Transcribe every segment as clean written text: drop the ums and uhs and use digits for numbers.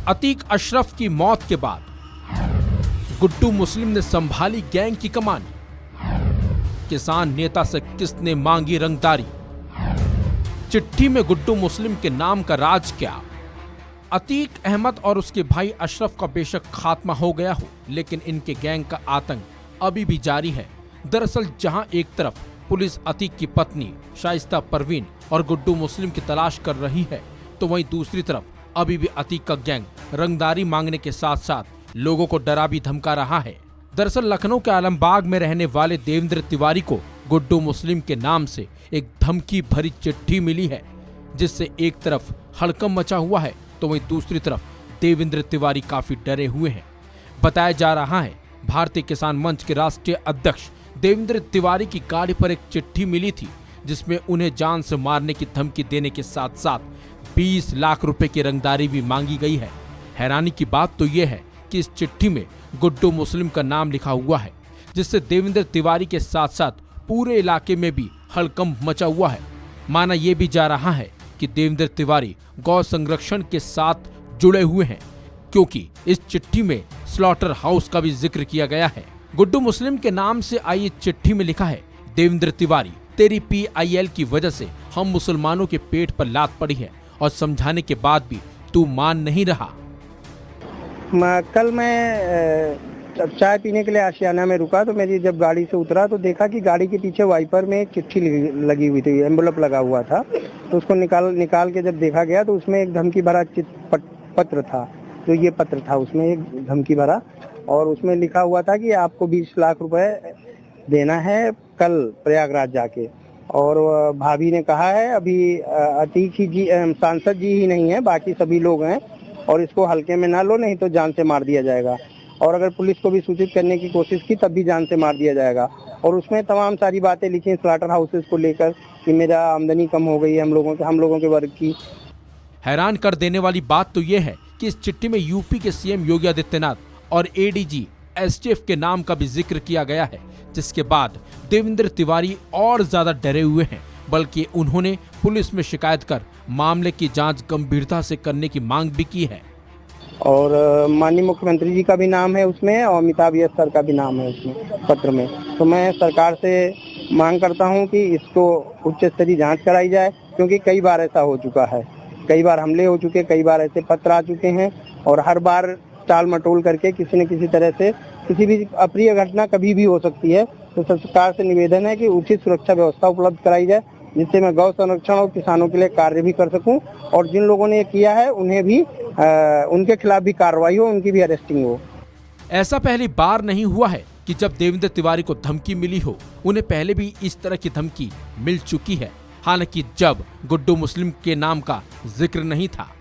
अतीक अशरफ की मौत के बाद गुड्डू मुस्लिम ने संभाली गैंग की कमान। किसान नेता से किसने मांगी रंगदारी? चिट्ठी में गुड्डू मुस्लिम के नाम का राज क्या? अतीक अहमद और उसके भाई अशरफ का बेशक खात्मा हो गया हो, लेकिन इनके गैंग का आतंक अभी भी जारी है। दरअसल जहां एक तरफ पुलिस अतीक की पत्नी शाइस्ता परवीन और गुड्डू मुस्लिम की तलाश कर रही है, तो वहीं दूसरी तरफ अभी भी अतीक का गैंग रंगदारी मांगने के साथ साथ लोगों को डरा भी धमका रहा है। दरअसल लखनऊ के आलमबाग में रहने वाले देवेंद्र तिवारी को गुड्डू मुस्लिम के नाम से एक धमकी भरी चिट्ठी मिली है, जिससे एक तरफ हड़कंप मचा हुआ है, तो वहीं दूसरी तरफ देवेंद्र तिवारी काफी डरे हुए हैं। बताया जा रहा है भारतीय किसान मंच के राष्ट्रीय अध्यक्ष देवेंद्र तिवारी की गाड़ी पर एक चिट्ठी मिली थी, जिसमें उन्हें जान से मारने की धमकी देने के साथ साथ 20 लाख रुपए की रंगदारी भी मांगी गई है। हैरानी की बात तो यह है कि इस चिट्ठी में गुड्डू मुस्लिम का नाम लिखा हुआ है, जिससे देवेंद्र तिवारी के साथ साथ पूरे इलाके में भी हड़कंप मचा हुआ है। माना यह भी जा रहा है कि देवेंद्र तिवारी गौ संरक्षण के साथ जुड़े हुए हैं, क्योंकि इस चिट्ठी में स्लॉटर हाउस का भी जिक्र किया गया है। गुड्डू मुस्लिम के नाम से आई चिट्ठी में लिखा है, देवेंद्र तिवारी, तेरी PIL की वजह से हम मुसलमानों के पेट पर लात पड़ी है और समझाने के बाद भी तू मान नहीं रहा। कल मैं चाय पीने के लिए आशियाना में रुका, तो मेरी जब गाड़ी से उतरा तो देखा कि गाड़ी के पीछे वाइपर में एक चिट्ठी लगी हुई थी, एम्बुलेंस लगा हुआ था। तो उसको निकाल के जब देखा गया तो उसमें एक धमकी भरा पत्र था। तो ये पत्र था, उसमें एक धमकी भरा, और उसमें लिखा हुआ था कि आपको 20 लाख रुपए देना है कल प्रयागराज जाके। और भाभी ने कहा है अभी अतीक ही सांसद जी ही नहीं है, बाकी सभी लोग हैं, और इसको हल्के में ना लो, नहीं तो जान से मार दिया जाएगा। और अगर पुलिस को भी सूचित करने की कोशिश की तब भी जान से मार दिया जाएगा। और उसमें तमाम सारी बातें लिखी स्लॉटर हाउसेस को लेकर कि मेरा आमदनी कम हो गई है हम लोगों के वर्ग की। हैरान कर देने वाली बात तो यह है कि इस चिट्ठी में यूपी के CM योगी आदित्यनाथ और ADG STF के नाम का भी जिक्र किया गया है, जिसके बाद देवेंद्र तिवारी और ज्यादा डरे हुए हैं, बल्कि उन्होंने पुलिस में शिकायत कर मामले की जांच गंभीरता से करने की मांग भी की है। और माननीय मुख्यमंत्री जी का भी नाम है उसमें, और अमिताभ यस सर का भी नाम है उसमें पत्र में। तो मैं सरकार से मांग करता हूं कि इसको उच्च स्तरीय जांच कराई जाए, क्योंकि कई बार ऐसा हो चुका है, कई बार हमले हो चुके, कई बार ऐसे पत्र आ चुके हैं, और हर बार टाल मटोल करके किसी न किसी तरह से किसी भी अप्रिय घटना कभी भी हो सकती है। तो सरकार से निवेदन है कि उचित सुरक्षा व्यवस्था उपलब्ध कराई जाए, जिससे मैं गौ संरक्षण और किसानों के लिए कार्य भी कर सकूं, और जिन लोगों ने ये किया है उन्हें भी उनके खिलाफ भी कार्रवाई हो, उनकी भी अरेस्टिंग हो। ऐसा पहली बार नहीं हुआ है कि जब देवेंद्र तिवारी को धमकी मिली हो, उन्हें पहले भी इस तरह की धमकी मिल चुकी है, हालांकि जब गुड्डू मुस्लिम के नाम का जिक्र नहीं था।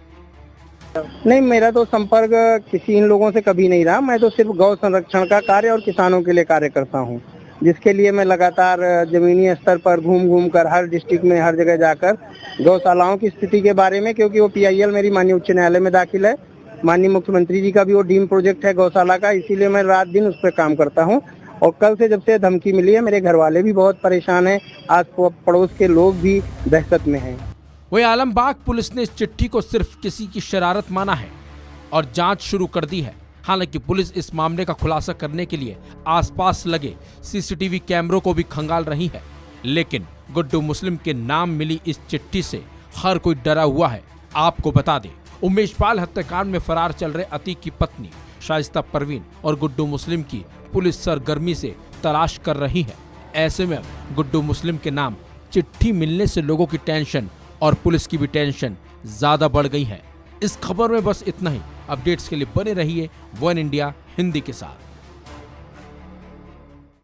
नहीं, मेरा तो संपर्क किसी इन लोगों से कभी नहीं रहा। मैं तो सिर्फ गौ संरक्षण का कार्य और किसानों के लिए कार्य करता हूं, जिसके लिए मैं लगातार जमीनी स्तर पर घूम कर हर डिस्ट्रिक्ट में हर जगह जाकर गौशालाओं की स्थिति के बारे में, क्योंकि वो PIL मेरी माननीय उच्च न्यायालय में दाखिल है, माननीय मुख्यमंत्री जी का भी वो डीम प्रोजेक्ट है गौशाला का, इसीलिए मैं रात दिन उस पर काम करता हूँ। और कल से जब से धमकी मिली है, मेरे घर वाले भी बहुत परेशान हैं, आस पड़ोस के लोग भी दहशत में हैं। वहीं आलमबाग पुलिस ने इस चिट्ठी को सिर्फ किसी की शरारत माना है और जांच शुरू कर दी है। हालांकि पुलिस इस मामले का खुलासा करने के लिए आसपास लगे CCTV कैमरों को भी खंगाल रही है, लेकिन गुड्डू मुस्लिम के नाम मिली इस चिट्ठी से हर कोई डरा हुआ है। आपको बता दें, उमेश पाल हत्याकांड में फरार चल रहे अतीक की पत्नी शाइस्ता परवीन और गुड्डू मुस्लिम की पुलिस सरगर्मी से तलाश कर रही है। ऐसे में गुड्डू मुस्लिम के नाम चिट्ठी मिलने से लोगों की टेंशन और पुलिस की भी टेंशन ज्यादा बढ़ गई है। इस खबर में बस इतना ही। अपडेट्स के लिए बने रहिए वन इंडिया हिंदी के साथ।